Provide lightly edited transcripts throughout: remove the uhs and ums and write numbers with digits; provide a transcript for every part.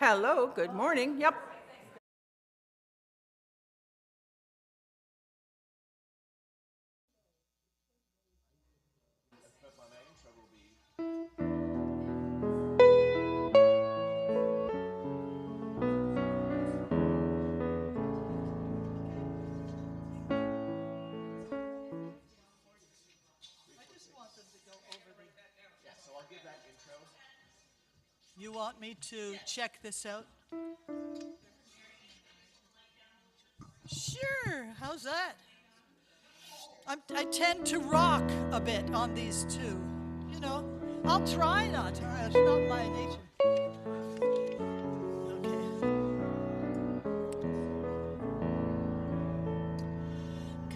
Hello, good morning. Yep. You want me to check this out? Sure, how's that? I tend to rock a bit on these two. You know, I'll try not. It's not my nature. Okay.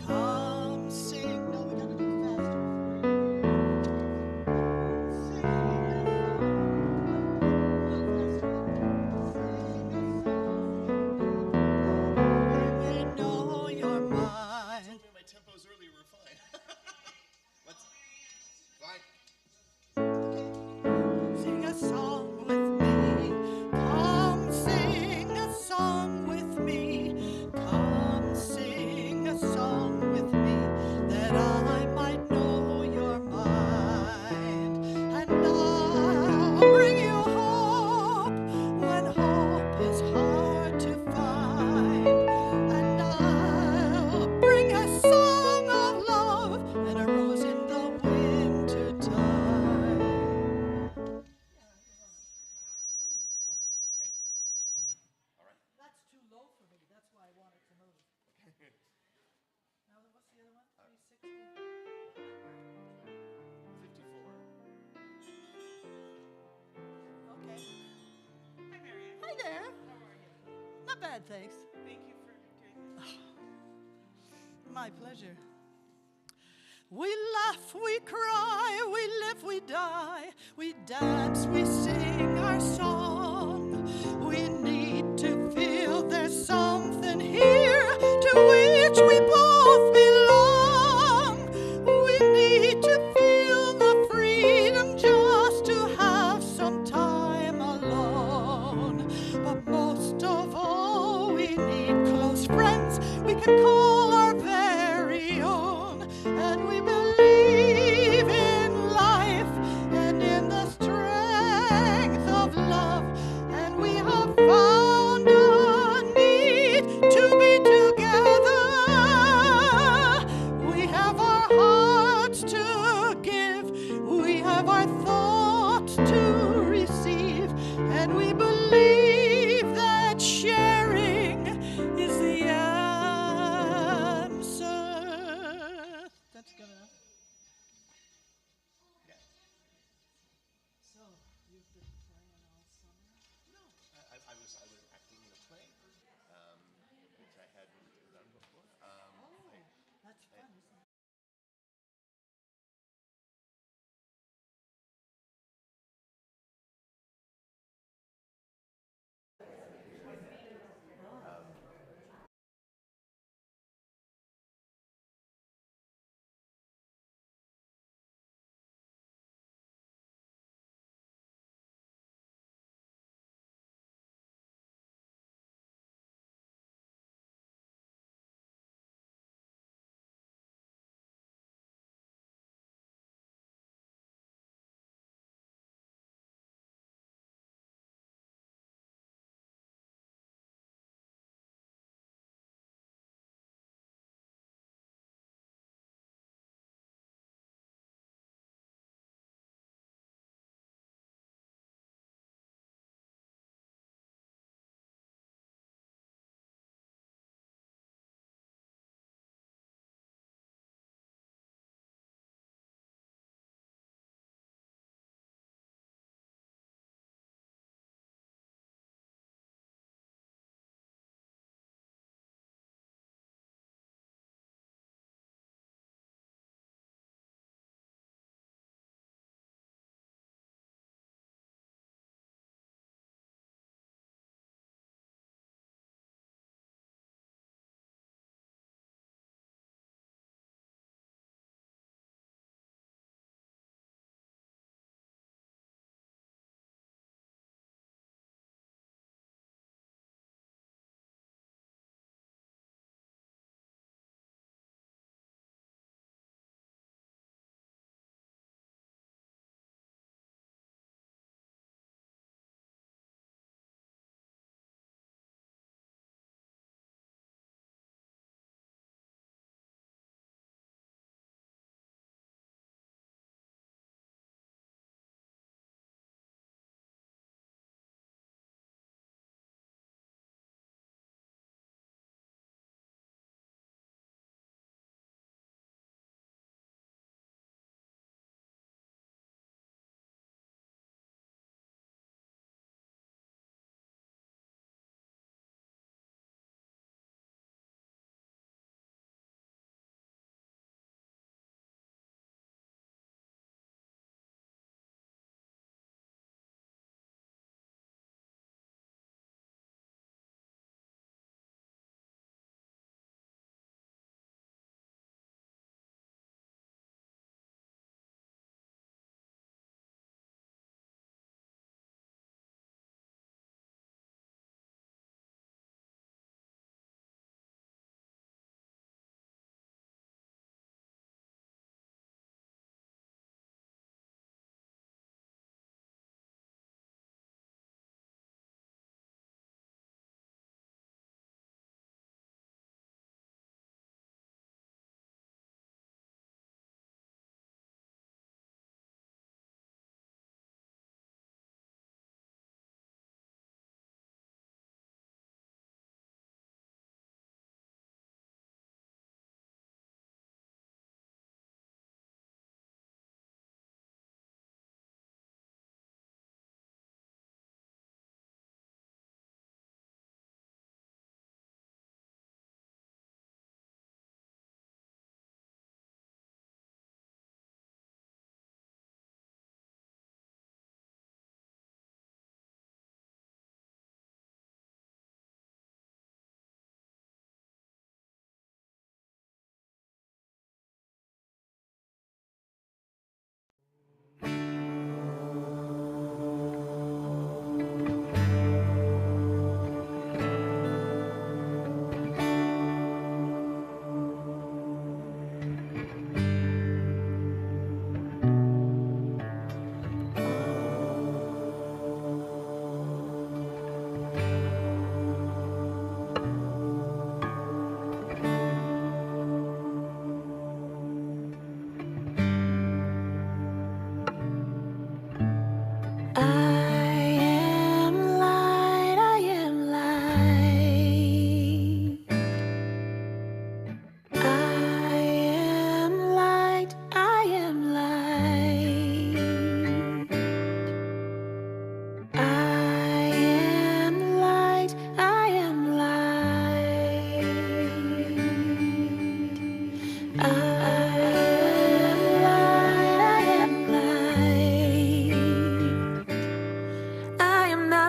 Come sing. No, we gotta do it faster. Know your mind. My tempos earlier were fine. Let's fine. Sing a song with me. Come sing a song with me. Come sing a song with me, that I might know your mind. And I'll bring you hope when hope is hard to find. And I'll bring a song of love and a rose in the winter time. That's too low for me. That's why I wanted to move. Now, what's the other one? 360? 54. Okay. Hi, Marianne. Hi there. How are you? Not bad, thanks. Thank you for doing this. My pleasure. We laugh, we cry, we live, we die. We dance, we sing our song. We need to feel there's something here to which we both belong. We need to feel the freedom just to have some time alone. But most of all, we need close friends we can call our very own. And we believe in life and in the strength of love.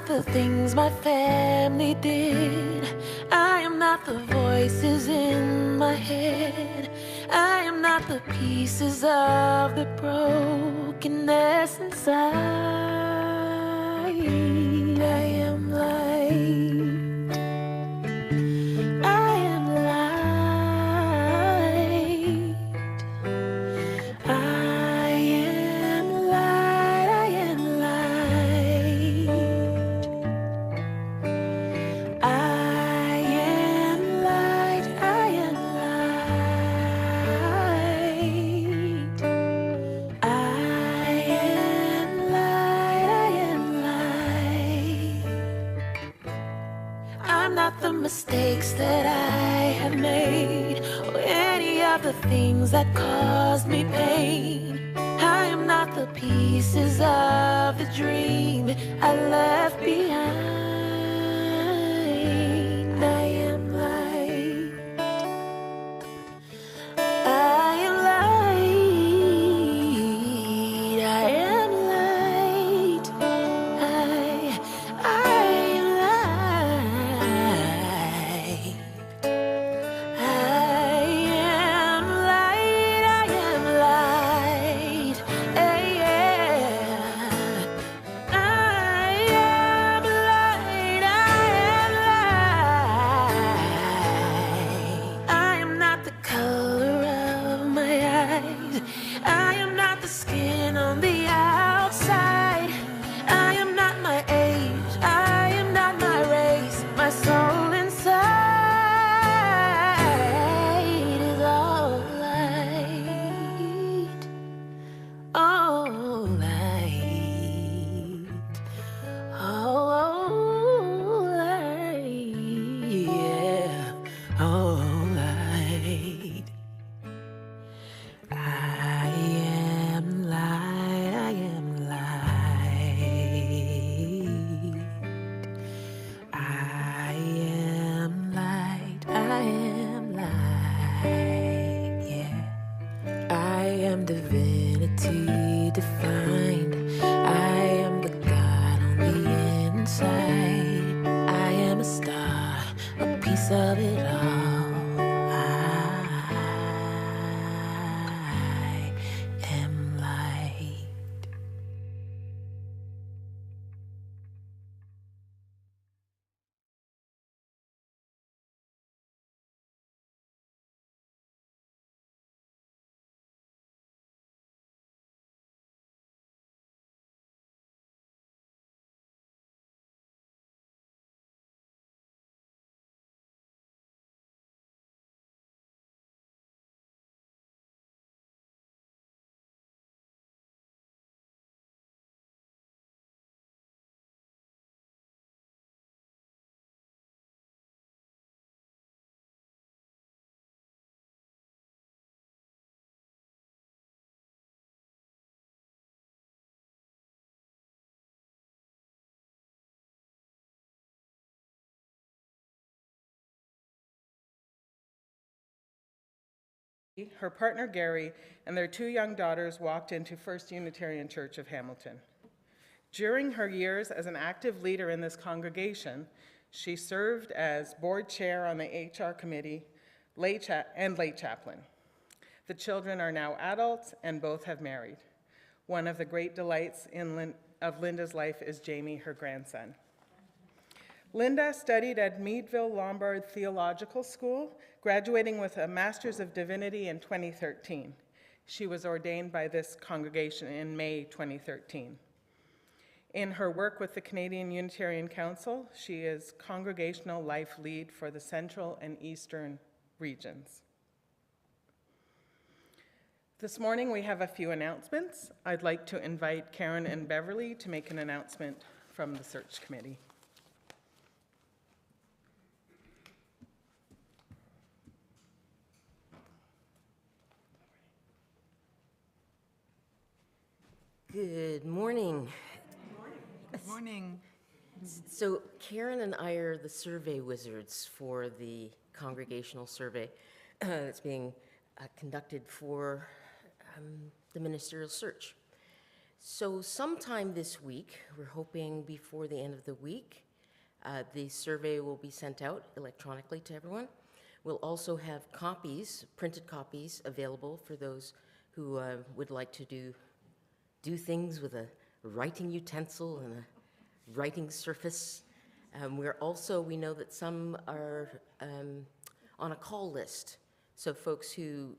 The things my family did. I am not the voices in my head. I am not the pieces of the brokenness inside. I am light. I am light. I am light. I am light. I am light, I am light. I am light, I am light. I'm not the mistakes that I have made, or any of the things that caused me pain. I am not the pieces of the dream I left behind. I am light. I am light. I am light. I am light. I am light. I am light. Yeah. I am light. I am light. I am not the color of my eyes. I am not the skin on the outside. I am not my age. I am not my race. My soul inside is all light. All light. Oh, light. Yeah. Oh, light. I am light. I am light. I am light. I am light. Yeah. I am divinity defined. I am the God on the inside. I am a star, a piece of it all. I am light. Her partner Gary and their 2 young daughters walked into First Unitarian Church of Hamilton. During her years as an active leader in this congregation, she served as board chair on the HR committee and lay chaplain. The children are now adults and both have married. One of the great delights of Linda's life is Jamie, her grandson. Linda studied at Meadville Lombard Theological School, graduating with a Master's of Divinity in 2013. She was ordained by this congregation in May 2013. In her work with the Canadian Unitarian Council, she is Congregational Life Lead for the Central and Eastern regions. This morning we have a few announcements. I'd like to invite Karen and Beverly to make an announcement from the search committee. Good morning. Good morning. So Karen and I are the survey wizards for the congregational survey that's being conducted for the ministerial search. So sometime this week, we're hoping before the end of the week, the survey will be sent out electronically to everyone. We'll also have copies, printed copies, available for those who would like to do things with a writing utensil and a writing surface. We know that some are on a call list. So folks who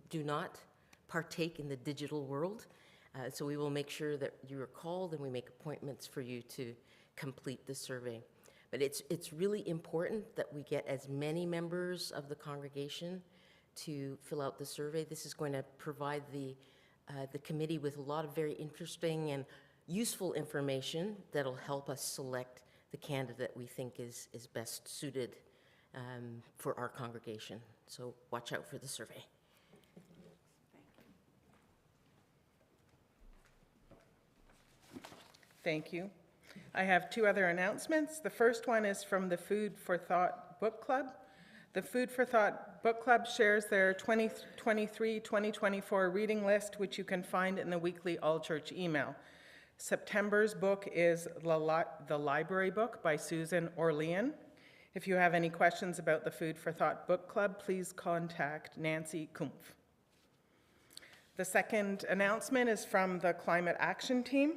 do not partake in the digital world, so we will make sure that you are called and we make appointments for you to complete the survey. But it's really important that we get as many members of the congregation to fill out the survey. This is going to provide the committee with a lot of very interesting and useful information that'll help us select the candidate we think is best suited for our congregation. So watch out for the survey. Thank you. I have two other announcements. The first one is from the Food for Thought Book Club. The Food for Thought Book Club shares their 2023-2024 reading list, which you can find in the weekly all-church email. September's book is The Library Book by Susan Orlean. If you have any questions about the Food for Thought Book Club, please contact Nancy Kumpf. The second announcement is from the Climate Action Team.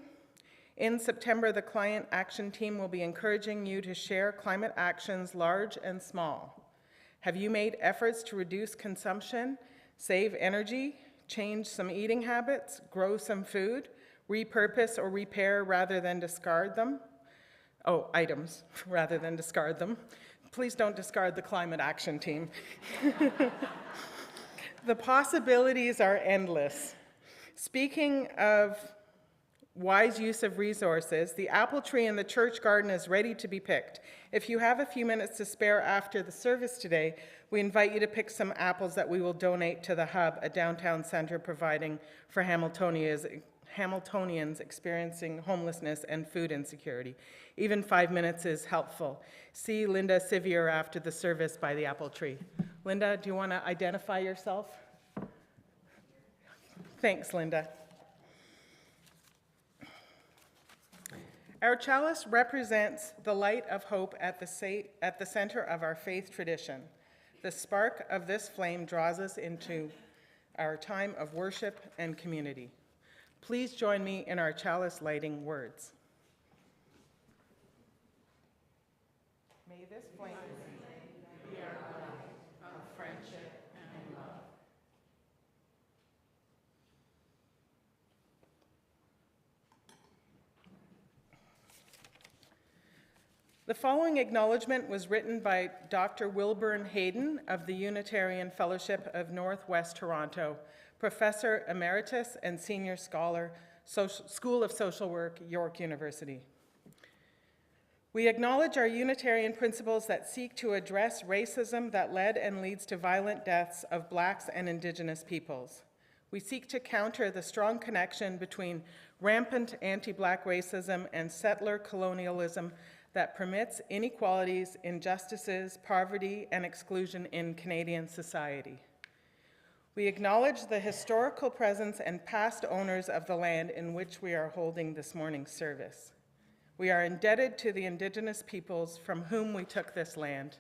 In September, the Climate Action Team will be encouraging you to share climate actions large and small. Have you made efforts to reduce consumption, save energy, change some eating habits, grow some food, repurpose or repair rather than discard them? Oh, items rather than discard them. Please don't discard the Climate Action Team. The possibilities are endless. Speaking of wise use of resources, the apple tree in the church garden is ready to be picked. If you have a few minutes to spare after the service today, we invite you to pick some apples that we will donate to the Hub, a downtown center providing for Hamiltonians experiencing homelessness and food insecurity. Even 5 minutes is helpful. See Linda Sivier after the service by the apple tree. Linda, do you want to identify yourself? Thanks, Linda. Our chalice represents the light of hope at the center of our faith tradition. The spark of this flame draws us into our time of worship and community. Please join me in our chalice lighting words. May this flame be our light of friendship and love. The following acknowledgement was written by Dr. Wilburn Hayden of the Unitarian Fellowship of Northwest Toronto, Professor Emeritus and Senior Scholar, School of Social Work, York University. We acknowledge our Unitarian principles that seek to address racism that led and leads to violent deaths of Blacks and Indigenous peoples. We seek to counter the strong connection between rampant anti-Black racism and settler colonialism that permits inequalities, injustices, poverty, and exclusion in Canadian society. We acknowledge the historical presence and past owners of the land in which we are holding this morning's service. We are indebted to the Indigenous peoples from whom we took this land.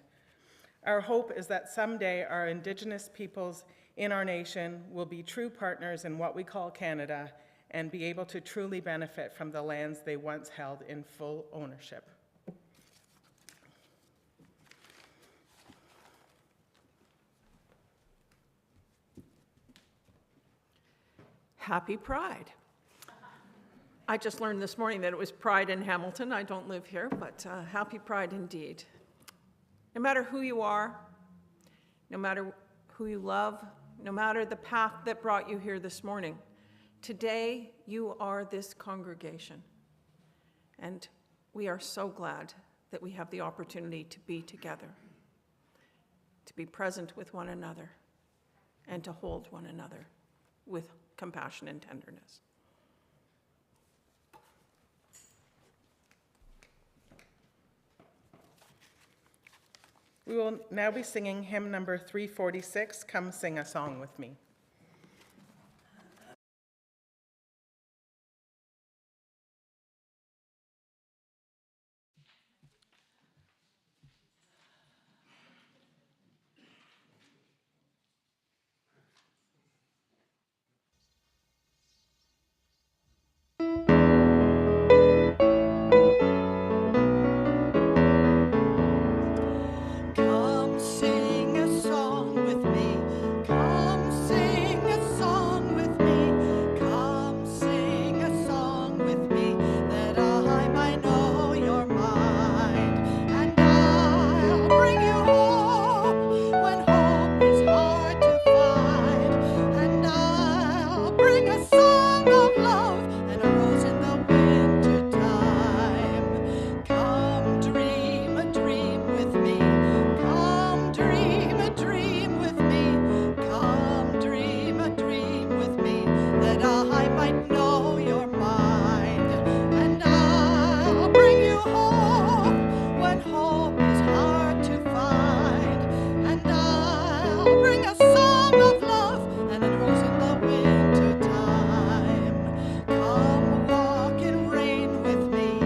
Our hope is that someday our Indigenous peoples in our nation will be true partners in what we call Canada and be able to truly benefit from the lands they once held in full ownership. Happy Pride. I just learned this morning that it was Pride in Hamilton. I don't live here, but happy Pride indeed. No matter who you are, no matter who you love, no matter the path that brought you here this morning, today you are this congregation. And we are so glad that we have the opportunity to be together, to be present with one another, and to hold one another with compassion and tenderness. We will now be singing hymn number 346, Come Sing a Song with Me. Come sing a song with me. Come sing a song with me. Come sing a song with me, that I might know your mind. And I'll bring you hope when hope is hard to find. And I'll bring a song of love and a rose in the winter time. Come dream a dream with me. Come dream a dream with me. Come dream a dream with me, that I might know your mind. And I'll bring you hope when hope is hard to find. And I'll bring a song of love and a rose in the winter time. Come walk in rain with me.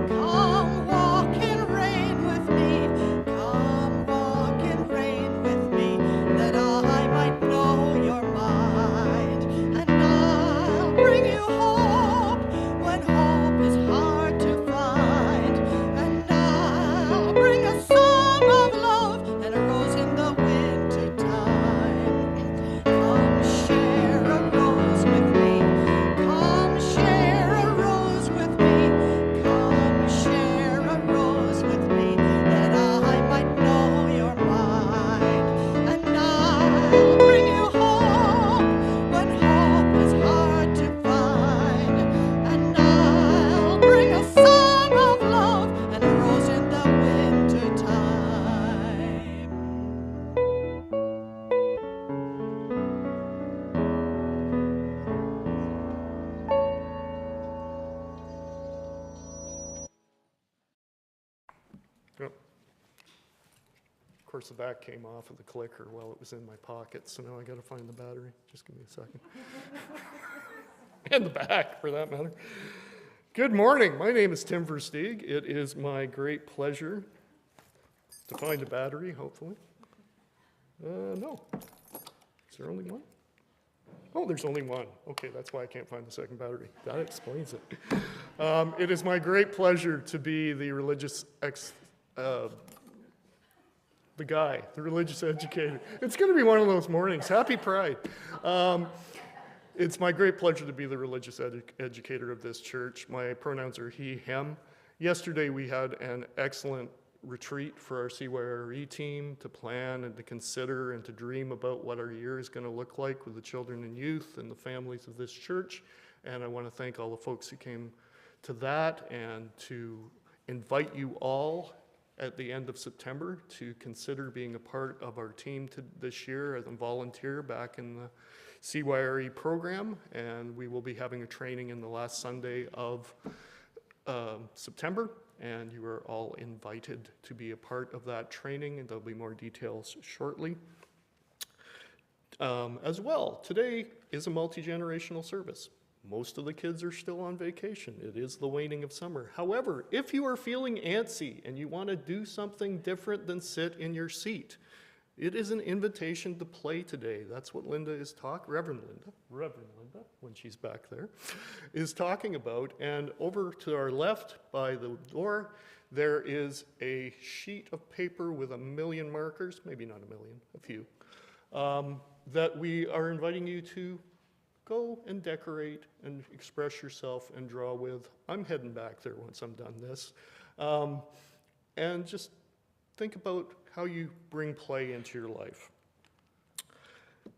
Come walk in rain with me. Come walk in rain with me, that I might know your mind. And I'll bring you hope when hope is hard to find. And I'll bring a song of love and a rose in the winter time. Come share a rose with me. Come share a rose with me. Come share a rose with me, that I might know your mind. And I'll bring you hope when hope is hard to find. And I'll bring a song of love and a rose in the winter time. Yep. Of course, the back came off of the clicker while it was in my pocket, so now I got to find the battery. Just give me a second. And the back, for that matter. Good morning. My name is Tim Versteeg. It is my great pleasure to find a battery, hopefully. No. Is there only one? Oh, there's only one. Okay, that's why I can't find the second battery. That explains it. It is my great pleasure to be the religious the religious educator. It's going to be one of those mornings. Happy Pride. It's my great pleasure to be the religious educator of this church. My pronouns are he, him. Yesterday we had an excellent retreat for our CYRE team to plan and to consider and to dream about what our year is going to look like with the children and youth and the families of this church. And I want to thank all the folks who came to that and to invite you all at the end of September to consider being a part of our team this year as a volunteer back in the CYRE program. And we will be having a training in the last Sunday of September. And you are all invited to be a part of that training, and there'll be more details shortly. As well, today is a multi-generational service. Most of the kids are still on vacation. It is the waning of summer. However, if you are feeling antsy and you want to do something different than sit in your seat, it is an invitation to play today. That's what Linda is Reverend Linda, when she's back there, is talking about. And over to our left by the door, there is a sheet of paper with 1 million markers, maybe not 1 million, a few, that we are inviting you to go and decorate and express yourself and draw with. I'm heading back there once I'm done this. And just think about how you bring play into your life.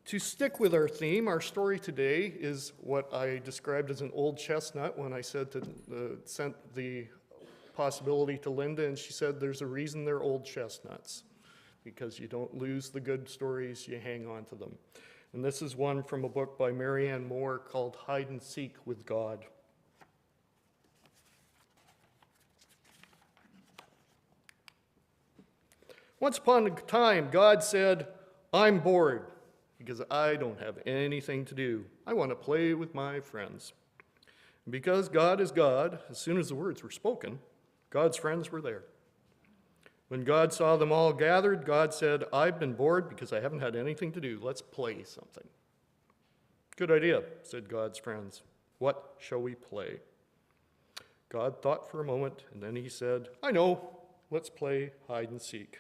To stick with our theme, our story today is what I described as an old chestnut when I said sent the possibility to Linda, and she said there's a reason they're old chestnuts, because you don't lose the good stories, you hang on to them. And this is one from a book by Marianne Moore called Hide and Seek with God. Once upon a time, God said, I'm bored because I don't have anything to do. I want to play with my friends. And because God is God, as soon as the words were spoken, God's friends were there. When God saw them all gathered, God said, I've been bored because I haven't had anything to do. Let's play something. Good idea, said God's friends. What shall we play? God thought for a moment, and then he said, I know, let's play hide and seek.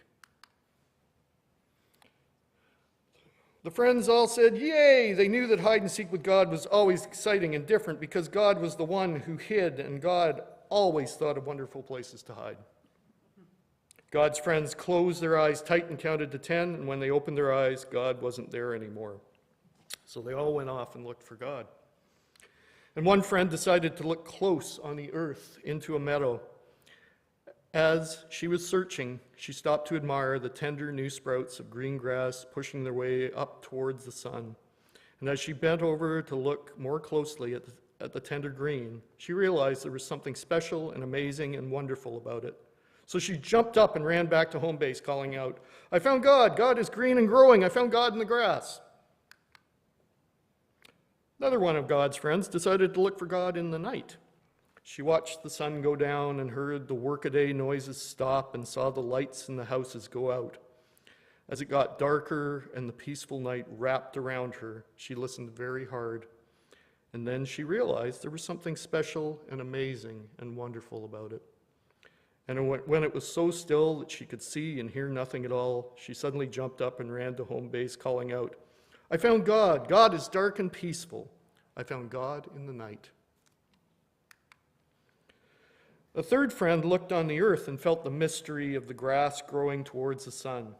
The friends all said, yay! They knew that hide and seek with God was always exciting and different because God was the one who hid, and God always thought of wonderful places to hide. God's friends closed their eyes tight and counted to 10, and when they opened their eyes, God wasn't there anymore. So they all went off and looked for God. And one friend decided to look close on the earth into a meadow. As she was searching, she stopped to admire the tender new sprouts of green grass pushing their way up towards the sun. And as she bent over to look more closely at the tender green, she realized there was something special and amazing and wonderful about it. So she jumped up and ran back to home base, calling out, I found God! God is green and growing! I found God in the grass! Another one of God's friends decided to look for God in the night. She watched the sun go down and heard the workaday noises stop and saw the lights in the houses go out. As it got darker and the peaceful night wrapped around her, she listened very hard. And then she realized there was something special and amazing and wonderful about it. And when it was so still that she could see and hear nothing at all, she suddenly jumped up and ran to home base, calling out, I found God. God is dark and peaceful. I found God in the night. A third friend looked on the earth and felt the mystery of the grass growing towards the sun.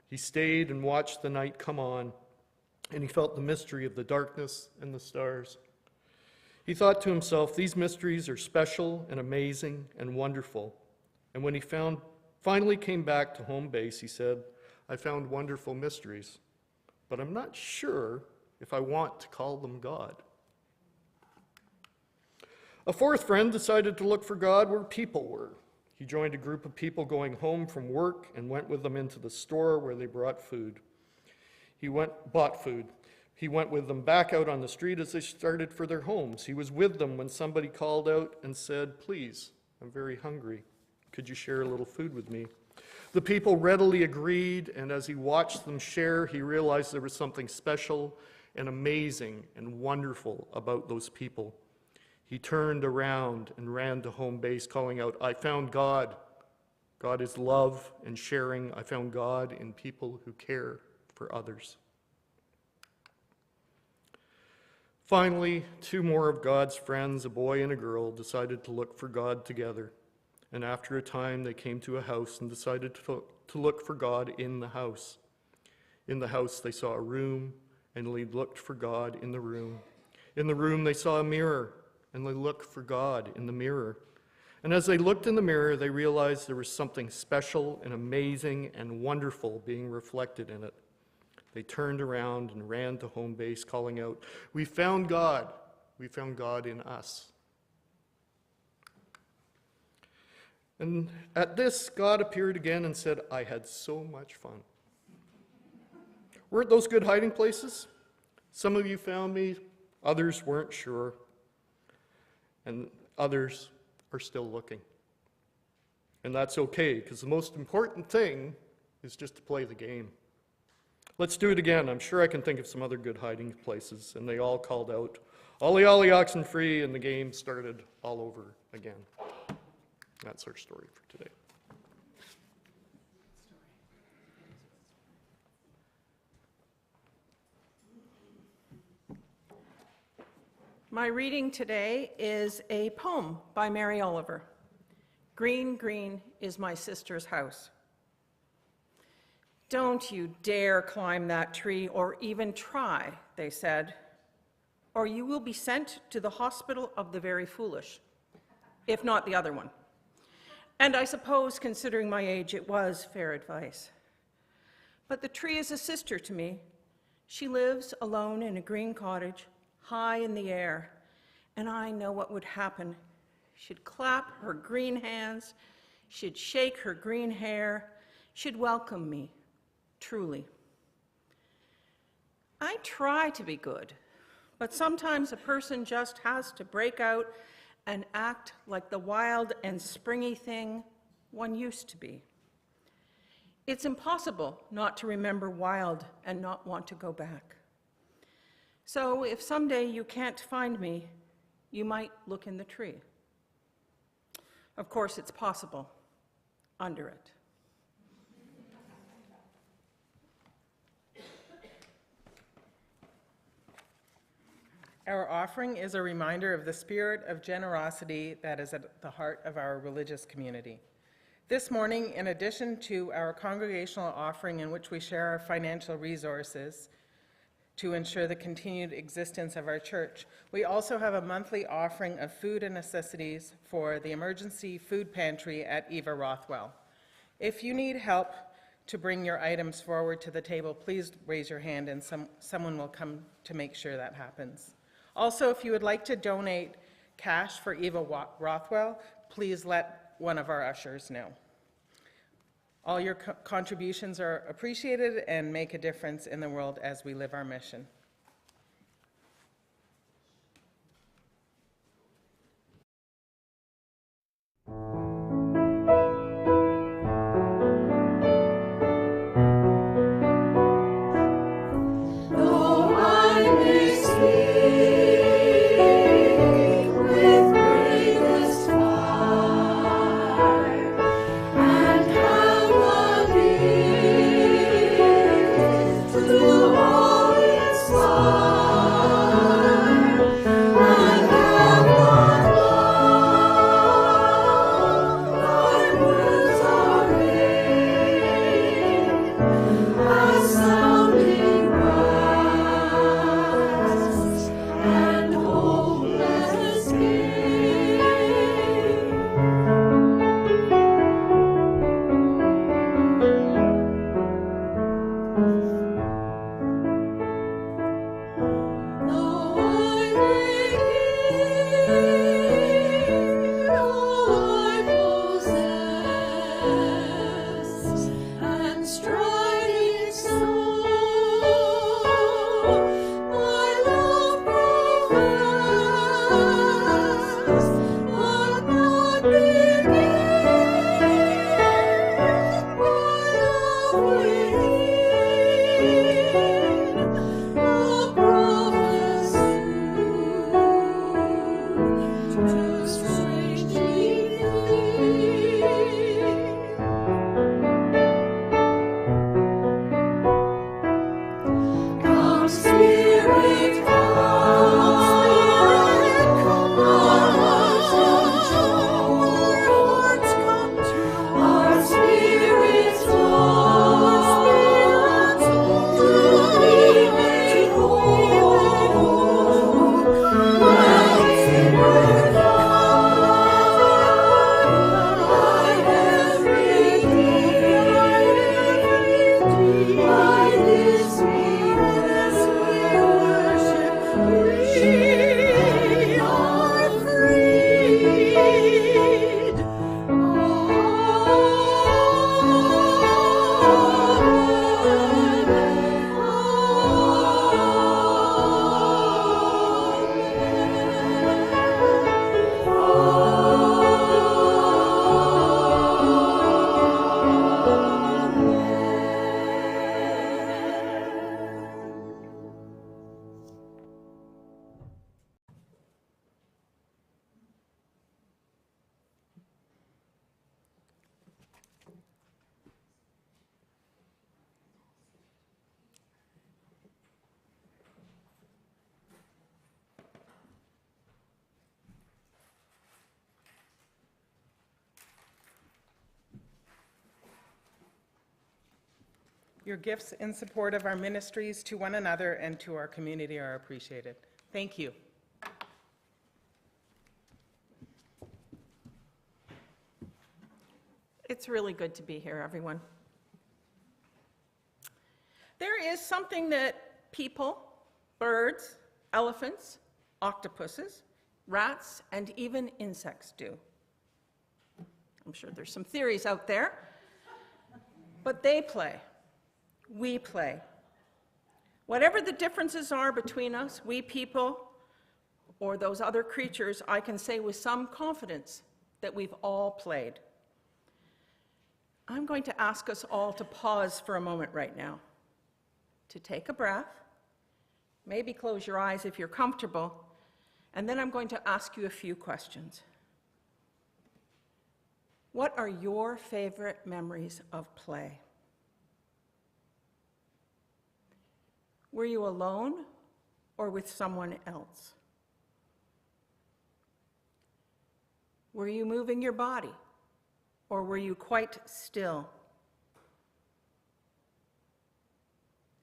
He stayed and watched the night come on, and he felt the mystery of the darkness and the stars. He thought to himself, these mysteries are special and amazing and wonderful. And when he finally came back to home base, he said, I found wonderful mysteries, but I'm not sure if I want to call them God. A fourth friend decided to look for God where people were. He joined a group of people going home from work and went with them into the store where they bought food. He went with them back out on the street as they started for their homes. He was with them when somebody called out and said, please, I'm very hungry. Could you share a little food with me? The people readily agreed, and as he watched them share, he realized there was something special and amazing and wonderful about those people. He turned around and ran to home base, calling out, I found God. God is love and sharing. I found God in people who care for others. Finally, two more of God's friends, a boy and a girl, decided to look for God together. And after a time, they came to a house and decided to look for God in the house. In the house, they saw a room, and they looked for God in the room. In the room, they saw a mirror, and they looked for God in the mirror. And as they looked in the mirror, they realized there was something special and amazing and wonderful being reflected in it. They turned around and ran to home base, calling out, we found God. We found God in us. And at this, God appeared again and said, I had so much fun. Weren't those good hiding places? Some of you found me, others weren't sure, and others are still looking. And that's okay, because the most important thing is just to play the game. Let's do it again. I'm sure I can think of some other good hiding places. And they all called out, Ollie, Ollie, oxen free, and the game started all over again. That's our story for today. My reading today is a poem by Mary Oliver. Green, green is my sister's house. Don't you dare climb that tree or even try, they said, or you will be sent to the hospital of the very foolish, if not the other one. And I suppose, considering my age, it was fair advice. But the tree is a sister to me. She lives alone in a green cottage, high in the air, and I know what would happen. She'd clap her green hands, she'd shake her green hair, should welcome me, truly. I try to be good, but sometimes a person just has to break out and act like the wild and springy thing one used to be. It's impossible not to remember wild and not want to go back. So if someday you can't find me, you might look in the tree. Of course, it's possible under it. Our offering is a reminder of the spirit of generosity that is at the heart of our religious community. This morning, in addition to our congregational offering in which we share our financial resources to ensure the continued existence of our church, we also have a monthly offering of food and necessities for the emergency food pantry at Eva Rothwell. If you need help to bring your items forward to the table, please raise your hand and someone will come to make sure that happens. Also, if you would like to donate cash for Eva Rothwell, please let one of our ushers know. All your contributions are appreciated and make a difference in the world as we live our mission. Your gifts in support of our ministries to one another and to our community are appreciated. Thank you. It's really good to be here, everyone. There is something that people, birds, elephants, octopuses, rats, and even insects do. I'm sure there's some theories out there. But they play. We play. Whatever the differences are between us, we people, or those other creatures, I can say with some confidence that we've all played. I'm going to ask us all to pause for a moment right now, to take a breath, maybe close your eyes if you're comfortable, and then I'm going to ask you a few questions. What are your favorite memories of play? Were you alone or with someone else? Were you moving your body or were you quite still?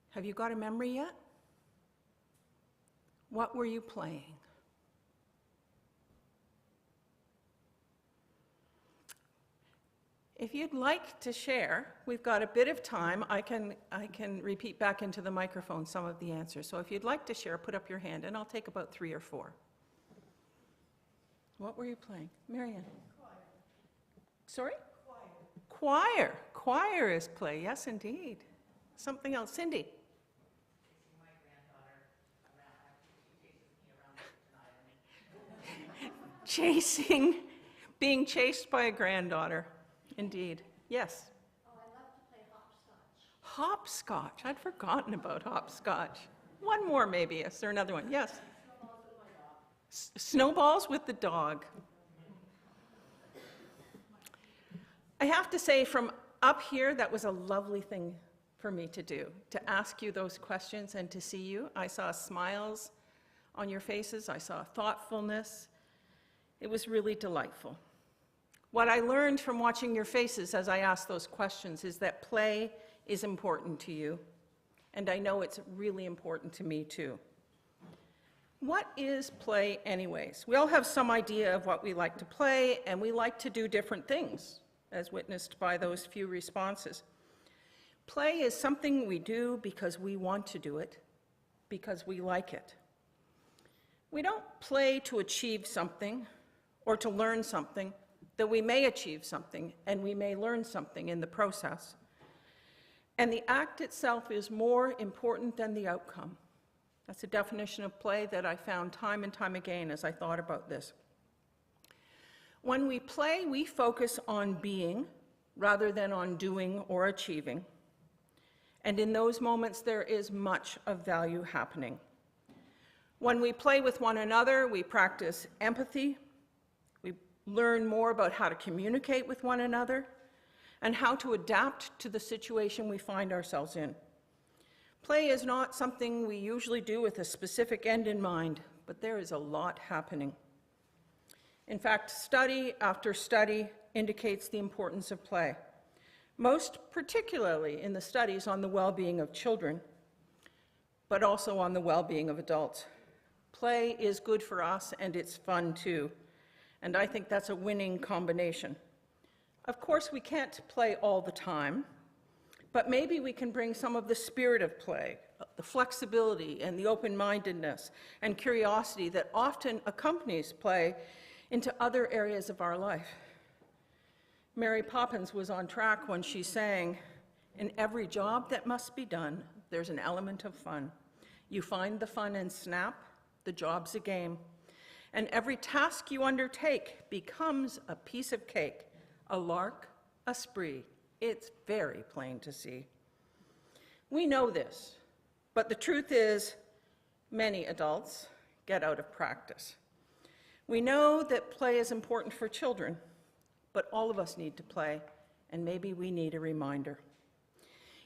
Have you got a memory yet? What were you playing? If you'd like to share, we've got a bit of time. I can repeat back into the microphone some of the answers. So if you'd like to share, put up your hand, and I'll take about 3 or 4. What were you playing? Marianne? Choir. Sorry? Choir. Choir is play, yes, indeed. Something else. Cindy? Being chased by a granddaughter. Indeed. Yes? Oh, I love to play hopscotch. Hopscotch. I'd forgotten about hopscotch. One more, maybe. Is there another one? Yes? Snowballs with my dog. Snowballs with the dog. I have to say, from up here, that was a lovely thing for me to do, to ask you those questions and to see you. I saw smiles on your faces. I saw thoughtfulness. It was really delightful. What I learned from watching your faces as I asked those questions is that play is important to you, and I know it's really important to me too. What is play anyways? We all have some idea of what we like to play, and we like to do different things, as witnessed by those few responses. Play is something we do because we want to do it, because we like it. We don't play to achieve something or to learn something, though we may achieve something and we may learn something in the process. And the act itself is more important than the outcome. That's a definition of play that I found time and time again as I thought about this. When we play, we focus on being rather than on doing or achieving. And in those moments, there is much of value happening. When we play with one another, we practice empathy. We learn more about how to communicate with one another and how to adapt to the situation we find ourselves in. Play is not something we usually do with a specific end in mind, but there is a lot happening. In fact, study after study indicates the importance of play, most particularly in the studies on the well-being of children, but also on the well-being of adults. Play is good for us, and it's fun too, and I think that's a winning combination. Of course, we can't play all the time, but maybe we can bring some of the spirit of play, the flexibility and the open-mindedness and curiosity that often accompanies play into other areas of our life. Mary Poppins was on track when she sang, "In every job that must be done, there's an element of fun. You find the fun and snap, the job's a game. And every task you undertake becomes a piece of cake, a lark, a spree. It's very plain to see." We know this, but the truth is, many adults get out of practice. We know that play is important for children, but all of us need to play, and maybe we need a reminder.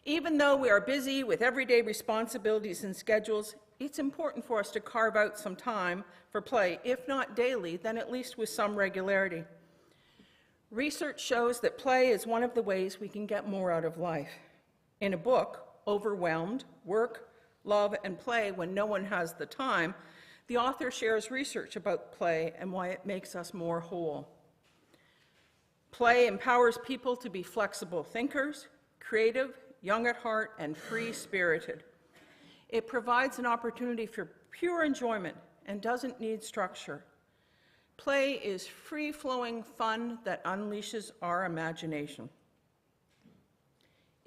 Even though we are busy with everyday responsibilities and schedules, it's important for us to carve out some time for play, if not daily, then at least with some regularity. Research shows that play is one of the ways we can get more out of life. In a book, Overwhelmed, Work, Love, and Play When No One Has the Time, the author shares research about play and why it makes us more whole. Play empowers people to be flexible thinkers, creative, young at heart, and free-spirited. It provides an opportunity for pure enjoyment and doesn't need structure. Play is free-flowing fun that unleashes our imagination.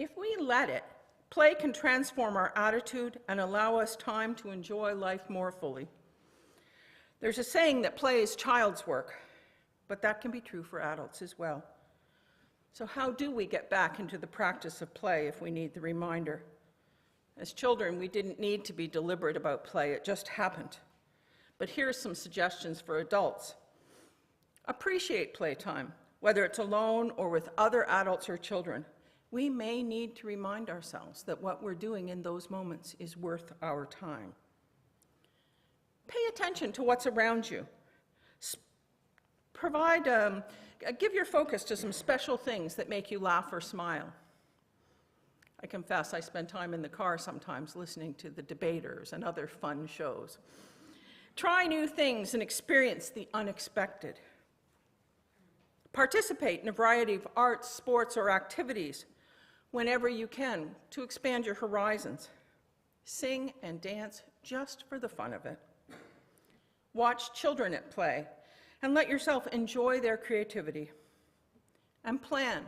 If we let it, play can transform our attitude and allow us time to enjoy life more fully. There's a saying that play is child's work, but that can be true for adults as well. So how do we get back into the practice of play if we need the reminder? As children, we didn't need to be deliberate about play, it just happened. But here are some suggestions for adults. Appreciate playtime, whether it's alone or with other adults or children. We may need to remind ourselves that what we're doing in those moments is worth our time. Pay attention to what's around you. Give your focus to some special things that make you laugh or smile. I confess I spend time in the car sometimes listening to the debaters and other fun shows. Try new things and experience the unexpected. Participate in a variety of arts, sports, or activities whenever you can to expand your horizons. Sing and dance just for the fun of it. Watch children at play and let yourself enjoy their creativity. And plan.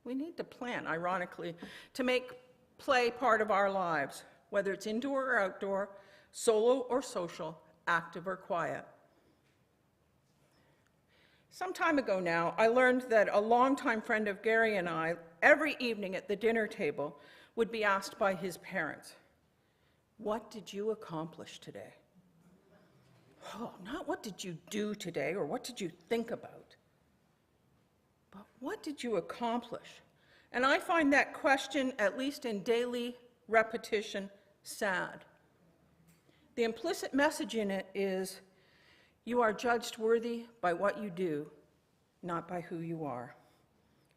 We need to plan, ironically, to make play part of our lives, whether it's indoor or outdoor, solo or social, active or quiet. Some time ago now, I learned that a longtime friend of Gary and I, every evening at the dinner table, would be asked by his parents, "What did you accomplish today?" Oh, not what did you do today or what did you think about, but what did you accomplish? And I find that question, at least in daily repetition, sad. The implicit message in it is, you are judged worthy by what you do, not by who you are.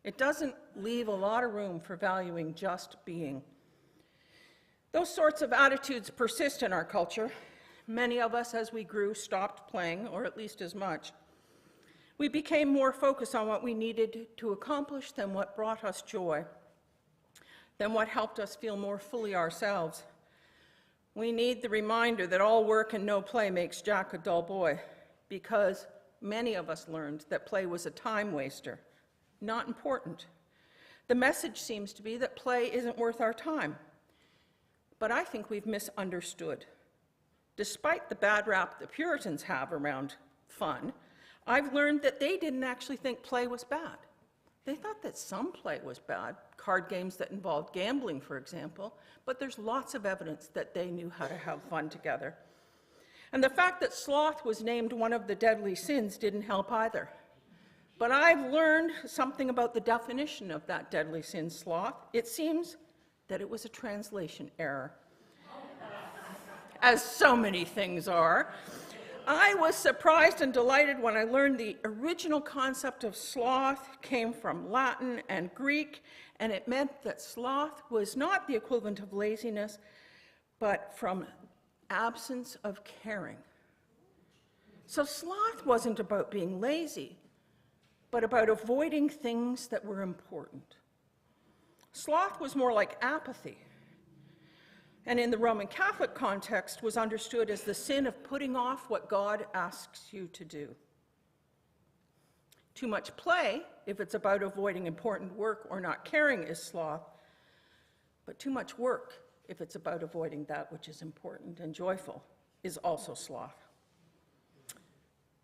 It doesn't leave a lot of room for valuing just being. Those sorts of attitudes persist in our culture. Many of us, as we grew, stopped playing, or at least as much. We became more focused on what we needed to accomplish than what brought us joy, than what helped us feel more fully ourselves. We need the reminder that all work and no play makes Jack a dull boy, because many of us learned that play was a time waster, not important. The message seems to be that play isn't worth our time, but I think we've misunderstood. Despite the bad rap the Puritans have around fun, I've learned that they didn't actually think play was bad. They thought that some play was bad, card games that involved gambling, for example, but there's lots of evidence that they knew how to have fun together. And the fact that sloth was named one of the deadly sins didn't help either. But I've learned something about the definition of that deadly sin, sloth. It seems that it was a translation error, as so many things are. I was surprised and delighted when I learned the original concept of sloth came from Latin and Greek, and it meant that sloth was not the equivalent of laziness, but from absence of caring. So sloth wasn't about being lazy, but about avoiding things that were important. Sloth was more like apathy, and in the Roman Catholic context was understood as the sin of putting off what God asks you to do. Too much play, if it's about avoiding important work or not caring, is sloth, but too much work, if it's about avoiding that which is important and joyful, is also sloth.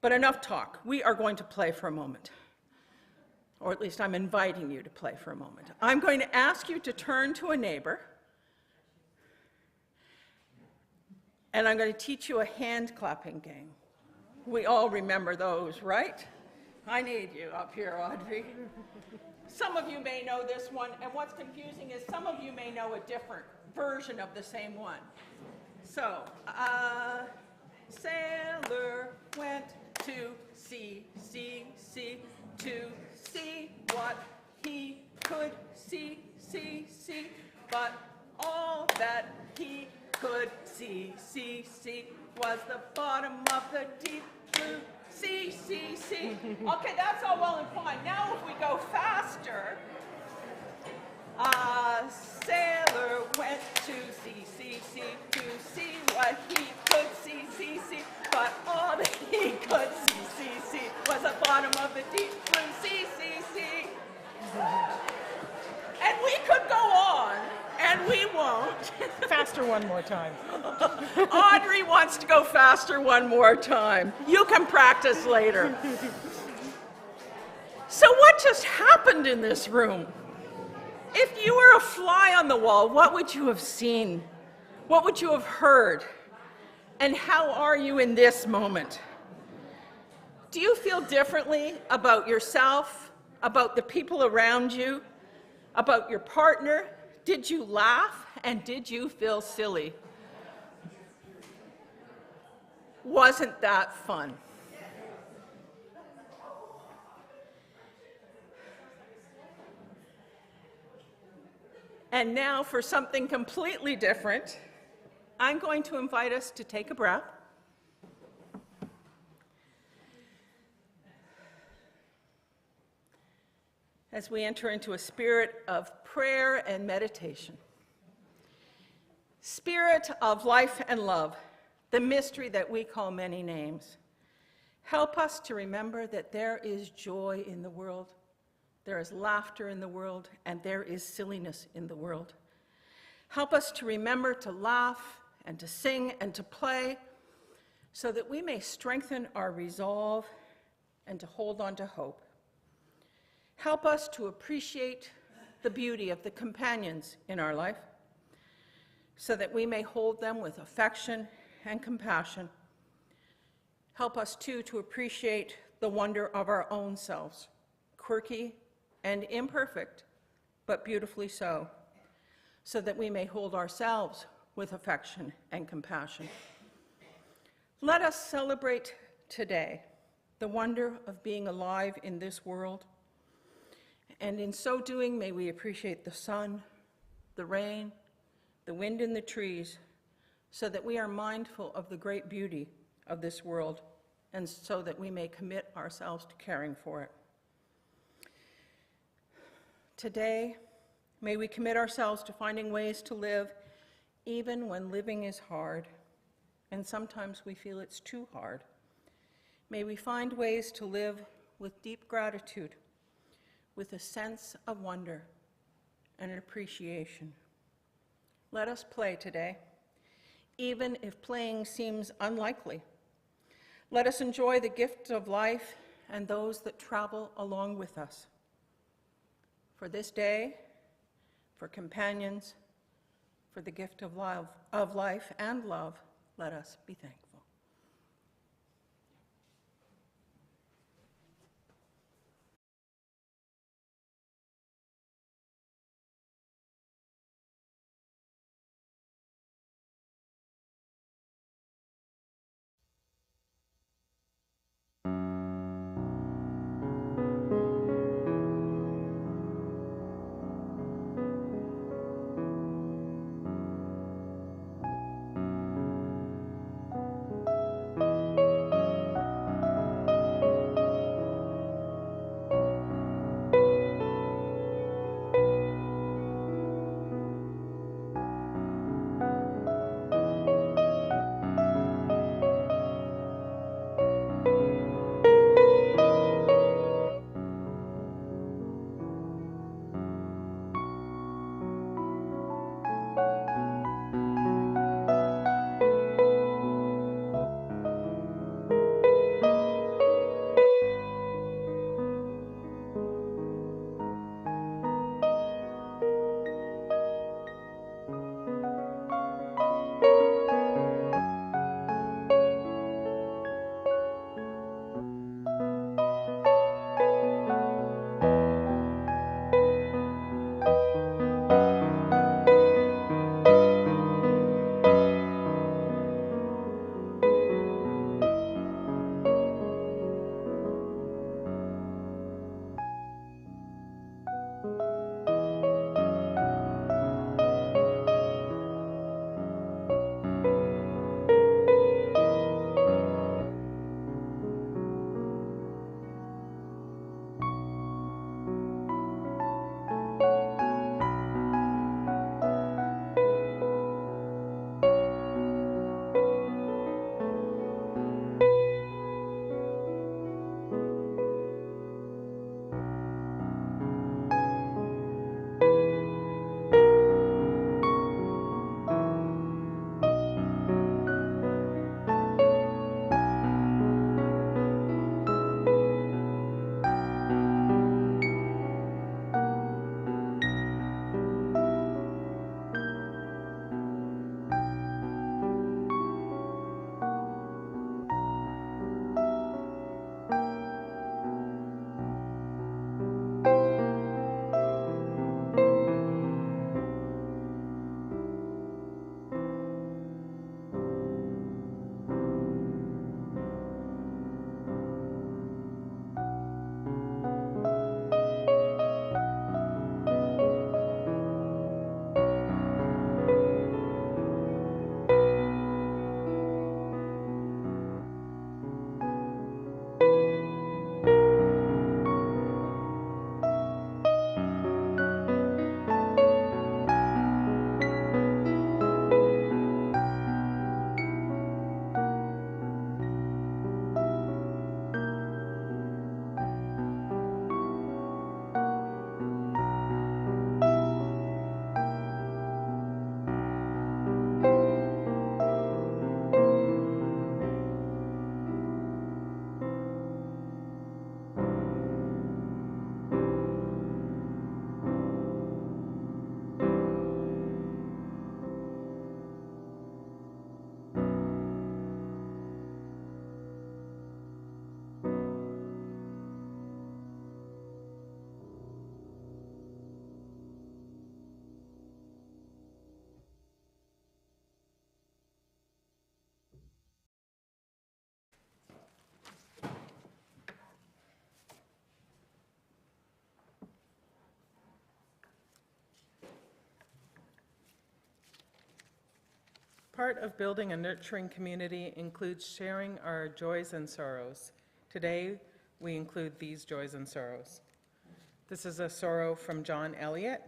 But enough talk. We are going to play for a moment, or at least I'm inviting you to play for a moment. I'm going to ask you to turn to a neighbor, and I'm going to teach you a hand clapping game. We all remember those, right? I need you up here, Audrey. Some of you may know this one, and what's confusing is some of you may know a different version of the same one. So, sailor went to sea, to see what he could see, but all that he could see was the bottom of the deep blue sea. Okay, that's all well and fine. Now if we go faster, sailor went to sea, to see what he could see, but all that he could see was the bottom of the deep blue sea. And we could go faster one more time. Audrey wants to go faster one more time. You can practice later. So what just happened in this room? If you were a fly on the wall, what would you have seen? What would you have heard? And how are you in this moment? Do you feel differently about yourself, about the people around you, about your partner? Did you laugh and did you feel silly? Wasn't that fun? And now for something completely different, I'm going to invite us to take a breath. As we enter into a spirit of prayer and meditation. Spirit of life and love, the mystery that we call many names. Help us to remember that there is joy in the world, there is laughter in the world, and there is silliness in the world. Help us to remember to laugh and to sing and to play so that we may strengthen our resolve and to hold on to hope. Help us to appreciate the beauty of the companions in our life so that we may hold them with affection and compassion. Help us, too, to appreciate the wonder of our own selves, quirky and imperfect, but beautifully so that we may hold ourselves with affection and compassion. Let us celebrate today the wonder of being alive in this world, and in so doing, may we appreciate the sun, the rain, the wind in the trees, so that we are mindful of the great beauty of this world, and so that we may commit ourselves to caring for it. Today, may we commit ourselves to finding ways to live even when living is hard, and sometimes we feel it's too hard. May we find ways to live with deep gratitude, with a sense of wonder and an appreciation. Let us play today, even if playing seems unlikely. Let us enjoy the gift of life and those that travel along with us. For this day, for companions, for the gift of life and love, let us be thankful. part of building a nurturing community includes sharing our joys and sorrows. Today, we include these joys and sorrows. This is a sorrow from John Elliott.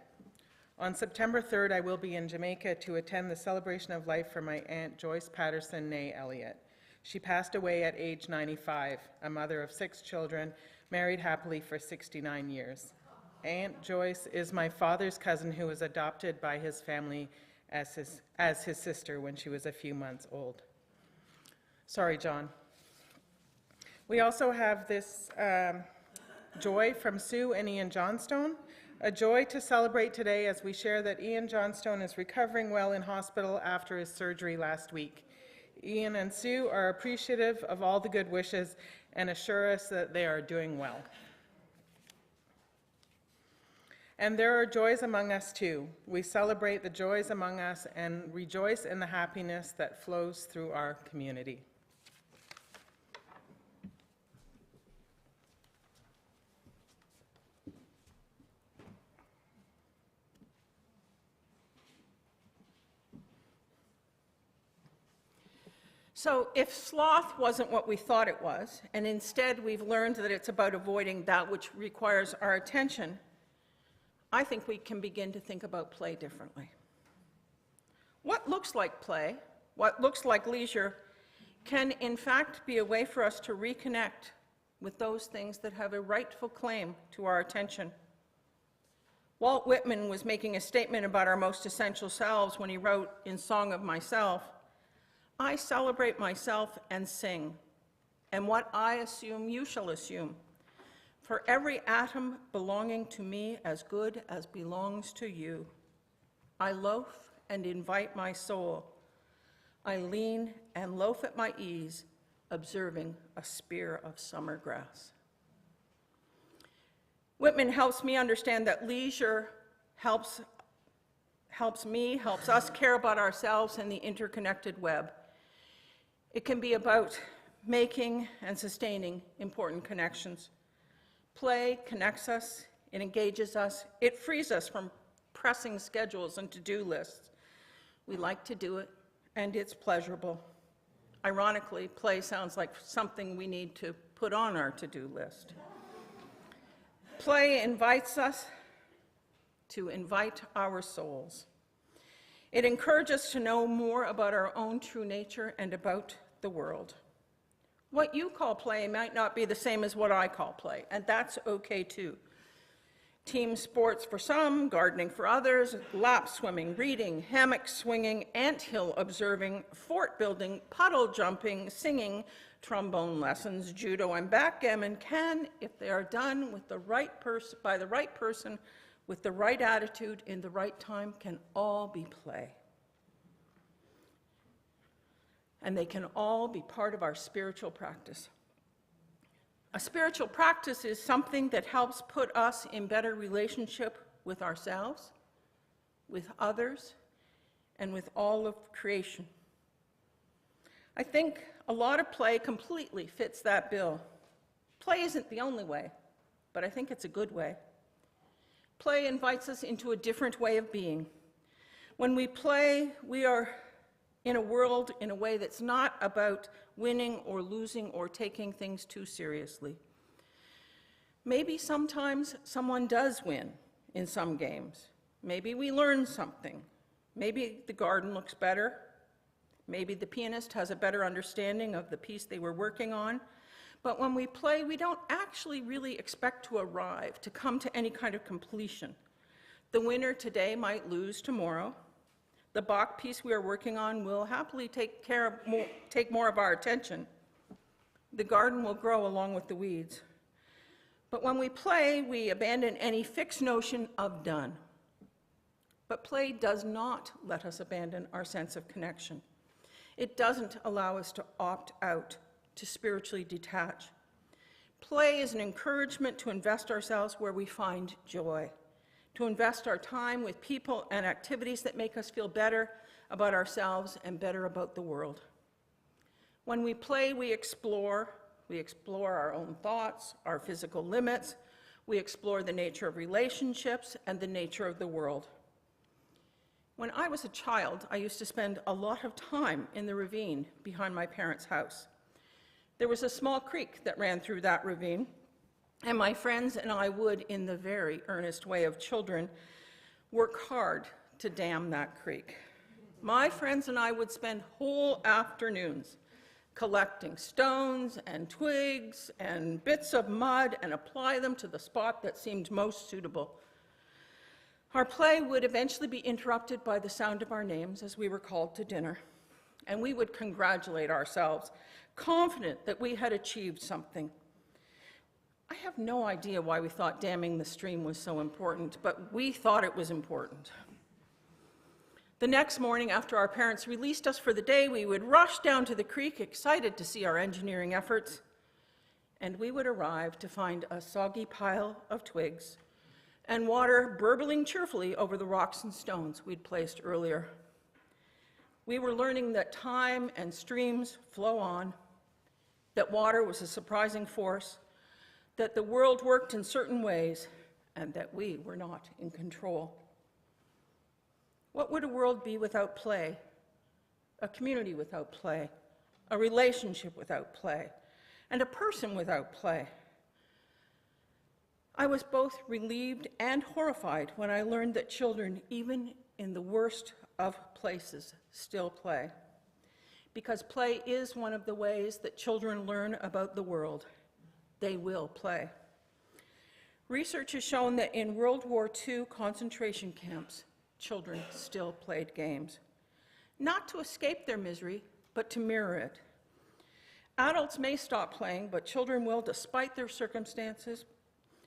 On September 3rd, I will be in Jamaica to attend the celebration of life for my Aunt Joyce Patterson née Elliott. She passed away at age 95, a mother of 6 children, married happily for 69 years. Aunt Joyce is my father's cousin who was adopted by his family as his sister when she was a few months old. Sorry, John. We also have this joy from Sue and Ian Johnstone. A joy to celebrate today as we share that Ian Johnstone is recovering well in hospital after his surgery last week. Ian and Sue are appreciative of all the good wishes and assure us that they are doing well. And there are joys among us too. We celebrate the joys among us and rejoice in the happiness that flows through our community. So if sloth wasn't what we thought it was, and instead we've learned that it's about avoiding that which requires our attention, I think we can begin to think about play differently. What looks like play, what looks like leisure, can in fact be a way for us to reconnect with those things that have a rightful claim to our attention. Walt Whitman was making a statement about our most essential selves when he wrote in Song of Myself, "I celebrate myself and sing, and what I assume you shall assume. For every atom belonging to me as good as belongs to you. I loaf and invite my soul. I lean and loaf at my ease, observing a spear of summer grass." Whitman helps me understand that leisure helps us care about ourselves and the interconnected web. It can be about making and sustaining important connections. Play connects us, it engages us, it frees us from pressing schedules and to-do lists. We like to do it, and it's pleasurable. Ironically, play sounds like something we need to put on our to-do list. Play invites us to invite our souls. It encourages us to know more about our own true nature and about the world. What you call play might not be the same as what I call play, and that's okay too. Team sports for some, gardening for others, lap swimming, reading, hammock swinging, anthill observing, fort building, puddle jumping, singing, trombone lessons, judo, and backgammon can, if they are done with the right by the right person, with the right attitude, in the right time, can all be play. And they can all be part of our spiritual practice. A spiritual practice is something that helps put us in better relationship with ourselves, with others, and with all of creation. I think a lot of play completely fits that bill. Play isn't the only way, but I think it's a good way. Play invites us into a different way of being. When we play, we are in a world in a way that's not about winning or losing or taking things too seriously. Maybe sometimes someone does win in some games. Maybe we learn something. Maybe the garden looks better. Maybe the pianist has a better understanding of the piece they were working on. But when we play, we don't actually really expect to arrive, to come to any kind of completion. The winner today might lose tomorrow. The Bach piece we are working on will happily take more of our attention. The garden will grow along with the weeds. But when we play, we abandon any fixed notion of done. But play does not let us abandon our sense of connection. It doesn't allow us to opt out, to spiritually detach. Play is an encouragement to invest ourselves where we find joy, to invest our time with people and activities that make us feel better about ourselves and better about the world. When we play, we explore our own thoughts, our physical limits, we explore the nature of relationships and the nature of the world. When I was a child, I used to spend a lot of time in the ravine behind my parents' house. There was a small creek that ran through that ravine, and my friends and I would, in the very earnest way of children, work hard to dam that creek. My friends and I would spend whole afternoons collecting stones and twigs and bits of mud and apply them to the spot that seemed most suitable. Our play would eventually be interrupted by the sound of our names as we were called to dinner, and we would congratulate ourselves, confident that we had achieved something. I have no idea why we thought damming the stream was so important, but we thought it was important. The next morning, after our parents released us for the day, we would rush down to the creek, excited to see our engineering efforts, and we would arrive to find a soggy pile of twigs and water burbling cheerfully over the rocks and stones we'd placed earlier. We were learning that time and streams flow on, that water was a surprising force, that the world worked in certain ways, and that we were not in control. What would a world be without play? A community without play, a relationship without play, and a person without play? I was both relieved and horrified when I learned that children, even in the worst of places, still play. Because play is one of the ways that children learn about the world. They will play. Research has shown that in World War II concentration camps, children still played games. Not to escape their misery, but to mirror it. Adults may stop playing, but children will, despite their circumstances,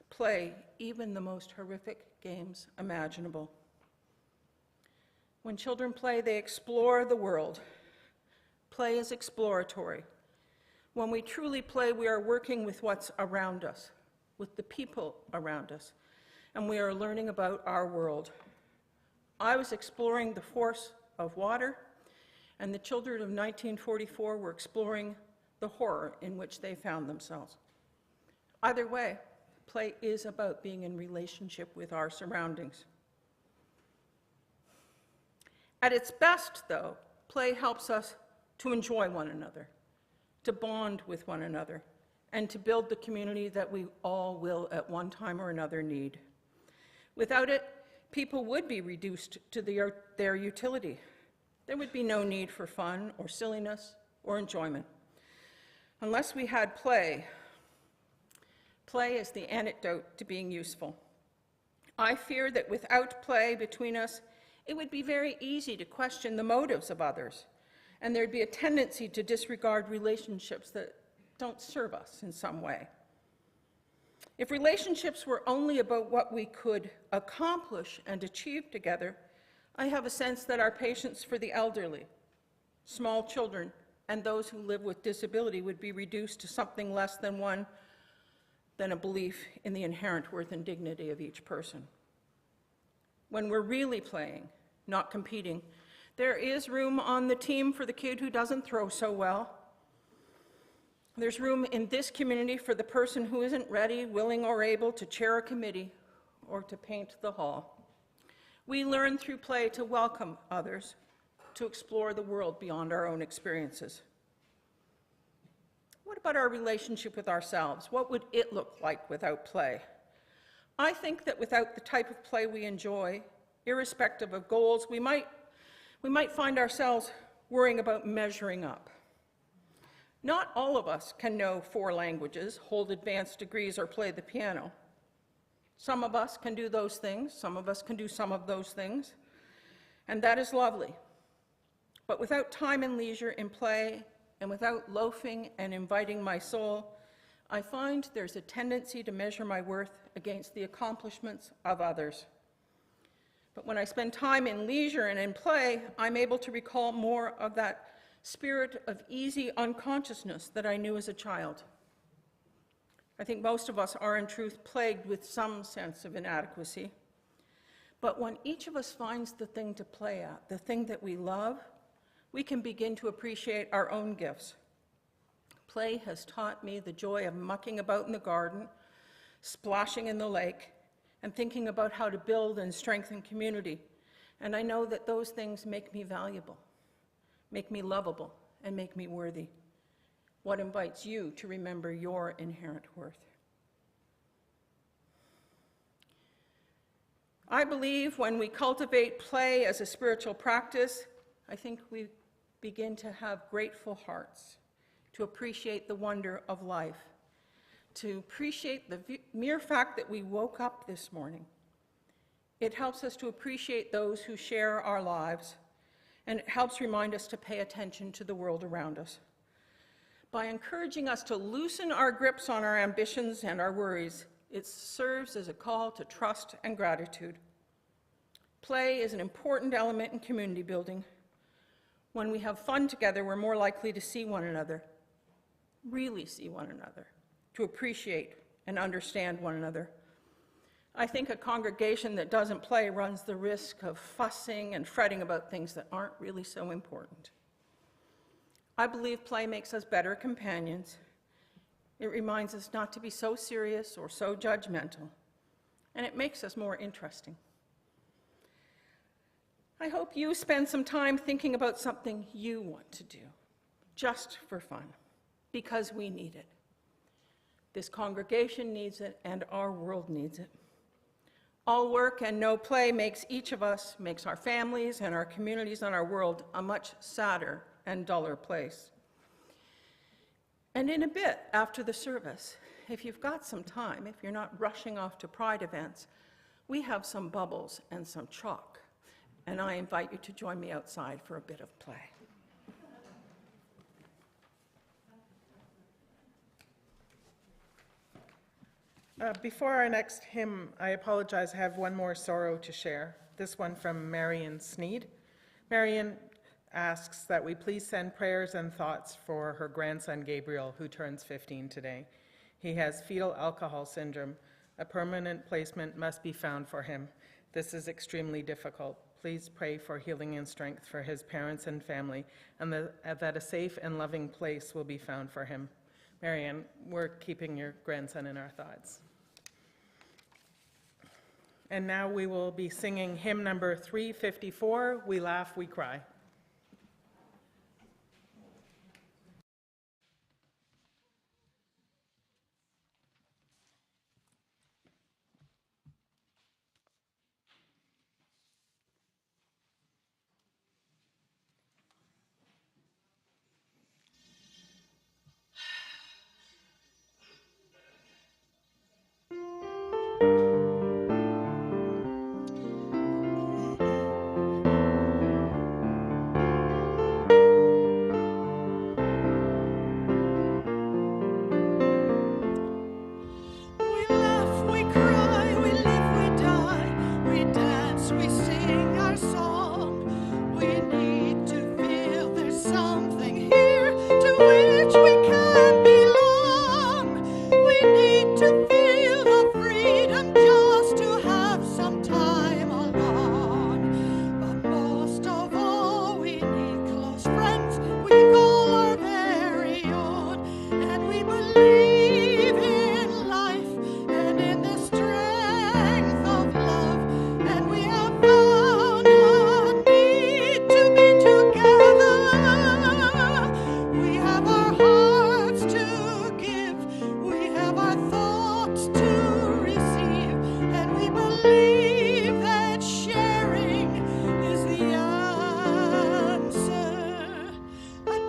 play even the most horrific games imaginable. When children play, they explore the world. Play is exploratory. When we truly play, we are working with what's around us, with the people around us, and we are learning about our world. I was exploring the force of water, and the children of 1944 were exploring the horror in which they found themselves. Either way, play is about being in relationship with our surroundings. At its best, though, play helps us to enjoy one another, to bond with one another, and to build the community that we all will at one time or another need. Without it, people would be reduced to their utility. There would be no need for fun or silliness or enjoyment. Unless we had play, play is the antidote to being useful. I fear that without play between us, it would be very easy to question the motives of others, and there'd be a tendency to disregard relationships that don't serve us in some way. If relationships were only about what we could accomplish and achieve together, I have a sense that our patience for the elderly, small children, and those who live with disability would be reduced to something less than a belief in the inherent worth and dignity of each person. When we're really playing, not competing, there is room on the team for the kid who doesn't throw so well. There's room in this community for the person who isn't ready, willing, or able to chair a committee or to paint the hall. We learn through play to welcome others, to explore the world beyond our own experiences. What about our relationship with ourselves? What would it look like without play? I think that without the type of play we enjoy, irrespective of goals, we might find ourselves worrying about measuring up. Not all of us can know 4 languages, hold advanced degrees, or play the piano. Some of us can do those things, some of us can do some of those things, and that is lovely. But without time and leisure in play, and without loafing and inviting my soul, I find there's a tendency to measure my worth against the accomplishments of others. But when I spend time in leisure and in play, I'm able to recall more of that spirit of easy unconsciousness that I knew as a child. I think most of us are in truth plagued with some sense of inadequacy. But when each of us finds the thing to play at, the thing that we love, we can begin to appreciate our own gifts. Play has taught me the joy of mucking about in the garden, splashing in the lake, and thinking about how to build and strengthen community, And I know that those things make me valuable, make me lovable, and make me worthy. What invites you to remember your inherent worth? I believe when we cultivate play as a spiritual practice, I think we begin to have grateful hearts, to appreciate the wonder of life, to appreciate the mere fact that we woke up this morning. It helps us to appreciate those who share our lives, and it helps remind us to pay attention to the world around us. By encouraging us to loosen our grips on our ambitions and our worries, it serves as a call to trust and gratitude. Play is an important element in community building. When we have fun together, we're more likely to see one another, really see one another, to appreciate and understand one another. I think a congregation that doesn't play runs the risk of fussing and fretting about things that aren't really so important. I believe play makes us better companions. It reminds us not to be so serious or so judgmental, and it makes us more interesting. I hope you spend some time thinking about something you want to do, just for fun, because we need it. This congregation needs it, and our world needs it. All work and no play makes each of us, makes our families and our communities and our world a much sadder and duller place. And in a bit after the service, if you've got some time, if you're not rushing off to Pride events, we have some bubbles and some chalk, and I invite you to join me outside for a bit of play. Before our next hymn, I apologize, I have one more sorrow to share. This one from Marion Sneed. Marion asks that we please send prayers and thoughts for her grandson Gabriel, who turns 15 today. He has fetal alcohol syndrome. A permanent placement must be found for him. This is extremely difficult. Please pray for healing and strength for his parents and family, and that a safe and loving place will be found for him. Marianne, we're keeping your grandson in our thoughts. And now we will be singing hymn number 354, We Laugh, We Cry.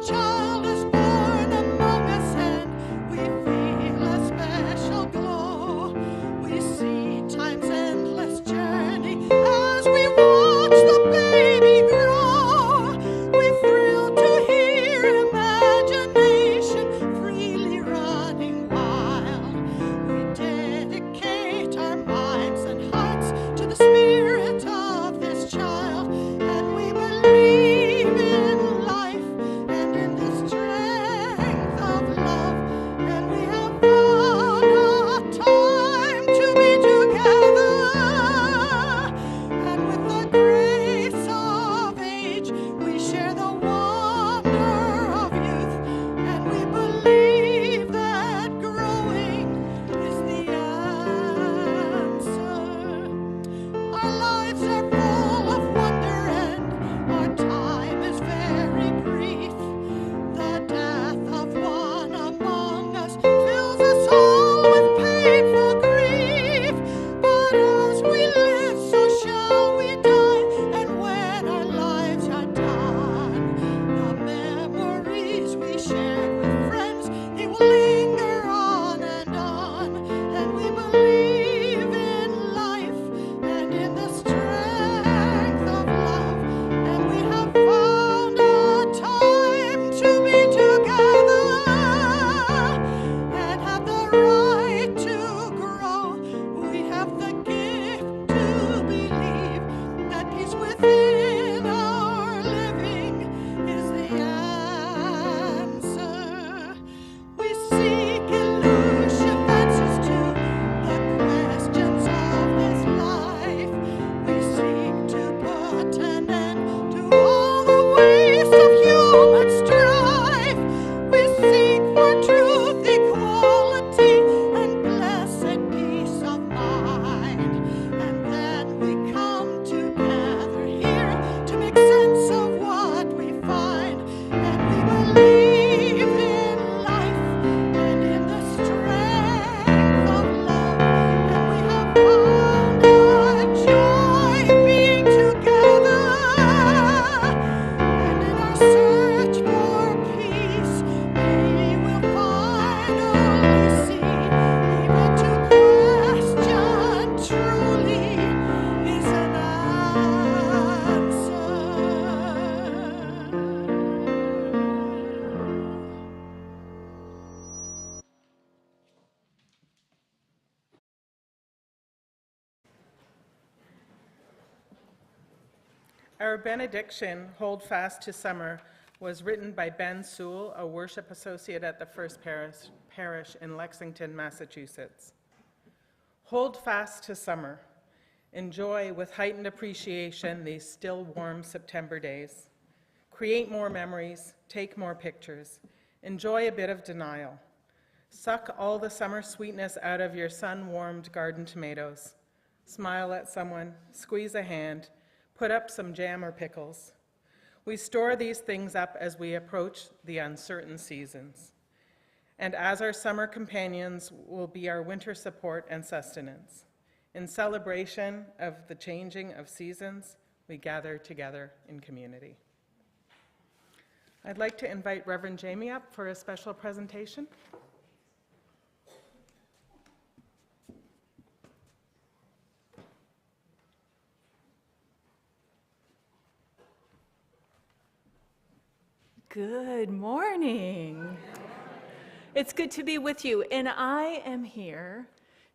Child is born among us, and we feel Our benediction, Hold Fast to Summer, was written by Ben Sewell, a worship associate at the First Parish in Lexington, Massachusetts. Hold fast to summer. Enjoy with heightened appreciation these still warm September days. Create more memories, take more pictures. Enjoy a bit of denial. Suck all the summer sweetness out of your sun-warmed garden tomatoes. Smile at someone, squeeze a hand, put up some jam or pickles. We store these things up as we approach the uncertain seasons. And as our summer companions will be our winter support and sustenance. In celebration of the changing of seasons, we gather together in community. I'd like to invite Reverend Jamie up for a special presentation. Good morning. It's good to be with you, and I am here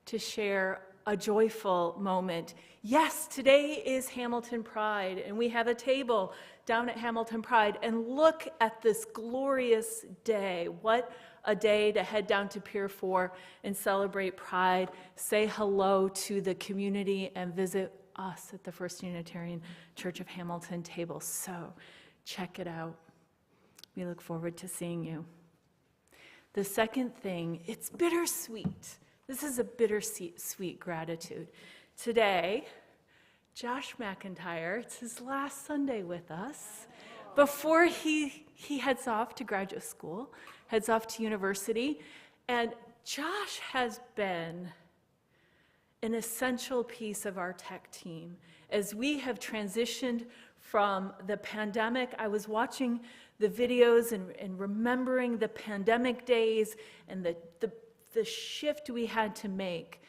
to share a joyful moment. Yes, today is Hamilton Pride, and we have a table down at Hamilton Pride, and look at this glorious day. What a day to head down to Pier 4 and celebrate Pride, say hello to the community, and visit us at the First Unitarian Church of Hamilton table. So check it out. We look forward to seeing you. The second thing, it's bittersweet. This is a bittersweet gratitude. Today, Josh McIntyre, it's his last Sunday with us, before he heads off to graduate school, heads off to university. And Josh has been an essential piece of our tech team. As we have transitioned from the pandemic, I was watching the videos and remembering the pandemic days and the shift we had to make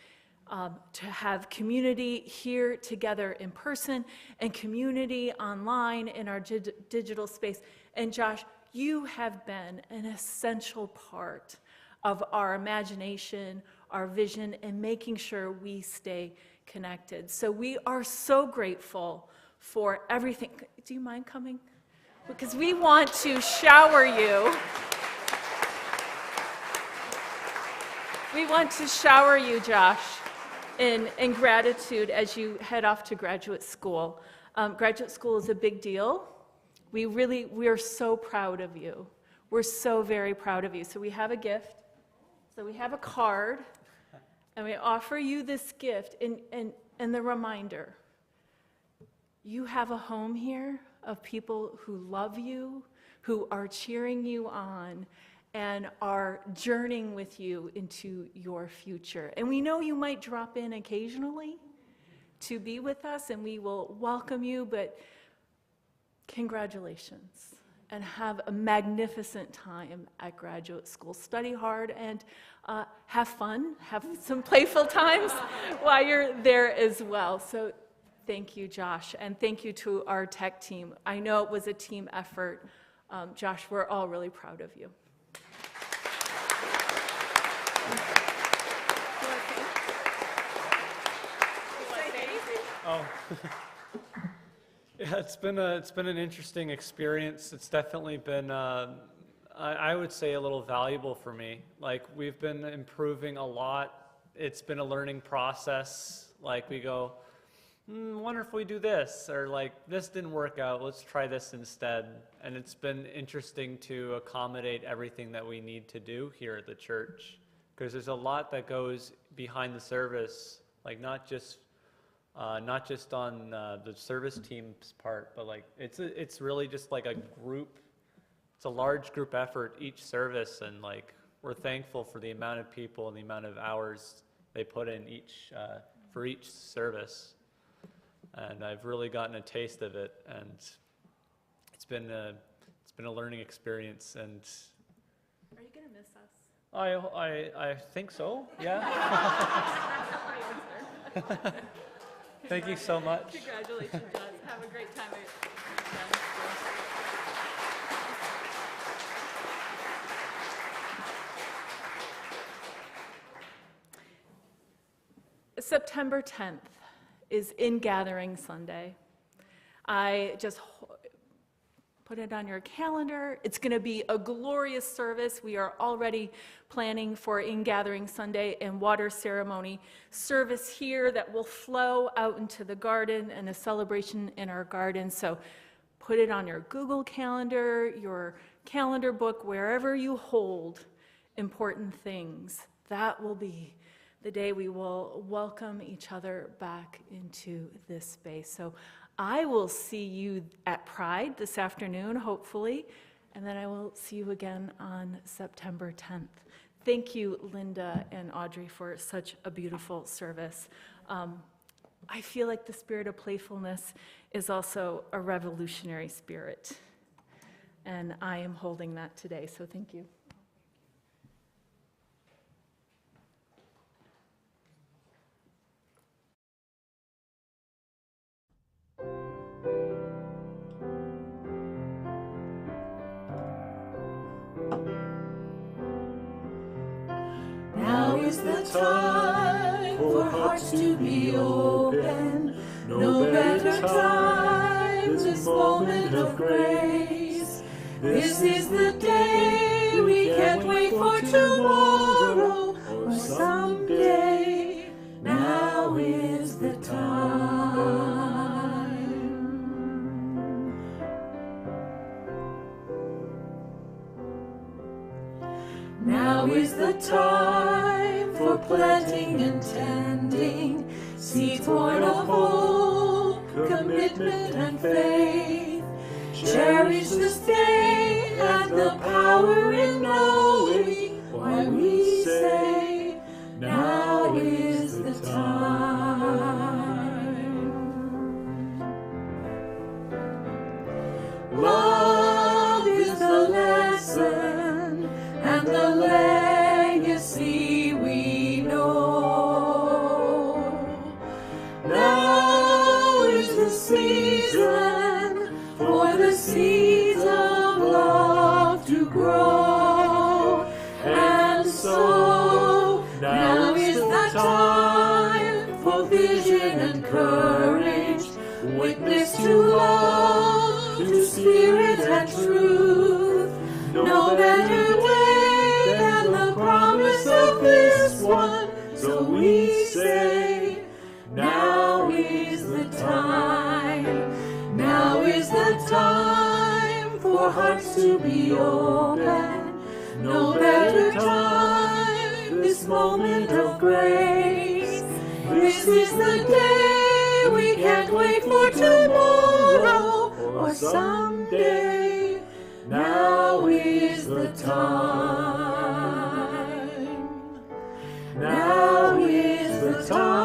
to have community here together in person and community online in our digital space. And Josh, you have been an essential part of our imagination, our vision, and making sure we stay connected. So we are so grateful for everything. Do you mind coming? Because we want to shower you. We want to shower you, Josh, in gratitude as you head off to graduate school. Graduate school is a big deal. We are so proud of you. We're so very proud of you. So we have a gift. So we have a card, and we offer you this gift and the reminder. You have a home here of people who love you, who are cheering you on, and are journeying with you into your future. And we know you might drop in occasionally to be with us, and we will welcome you, but congratulations, and have a magnificent time at graduate school. Study hard and have fun, have some playful times while you're there as well. So thank you, Josh, and thank you to our tech team. I know it was a team effort. Josh, we're all really proud of you. Oh, yeah, it's been an interesting experience. It's definitely been, I would say, a little valuable for me. Like, we've been improving a lot. It's been a learning process. Like, we go, wonder if we do this, or like, this didn't work out, let's try this instead. And it's been interesting to accommodate everything that we need to do here at the church, because there's a lot that goes behind the service, like not just on the service team's part, but like it's really just like a group. It's a large group effort each service, and like we're thankful for the amount of people and the amount of hours they put in for each service. And I've really gotten a taste of it, and it's been a learning experience. And are you gonna miss us? I think so. Yeah. Thank you so much. Congratulations, Josh. Have a great time. September 10th is In Gathering Sunday. I just put it on your calendar. It's going to be a glorious service. We are already planning for In-Gathering Sunday and water ceremony service here that will flow out into the garden and a celebration in our garden. So put it on your Google Calendar, your calendar book, wherever you hold important things. That will be the day we will welcome each other back into this space. So I will see you at Pride this afternoon, hopefully, and then I will see you again on September 10th. Thank you, Linda and Audrey, for such a beautiful service. I feel like the spirit of playfulness is also a revolutionary spirit, and I am holding that today, so thank you. Now is the time for hearts to be open. No better time, this moment of grace. This is the day we can't wait for tomorrow or someday. Now is the time. Now is the time for planting and tending seeds born of hope, commitment and faith. Cherish this day and the power in knowing why we say, now is the time. Love is the lesson and the legacy we know. Now is the season for the seeds of love to grow. And so, now is the time for vision and courage, witness to love, to spirit and truth. No better way than the promise of this one. So we say, now is the time. Now is the time for hearts to be open. No better time, this moment of grace. This is the day we can't wait for tomorrow or someday. Now is the time. Now is the time.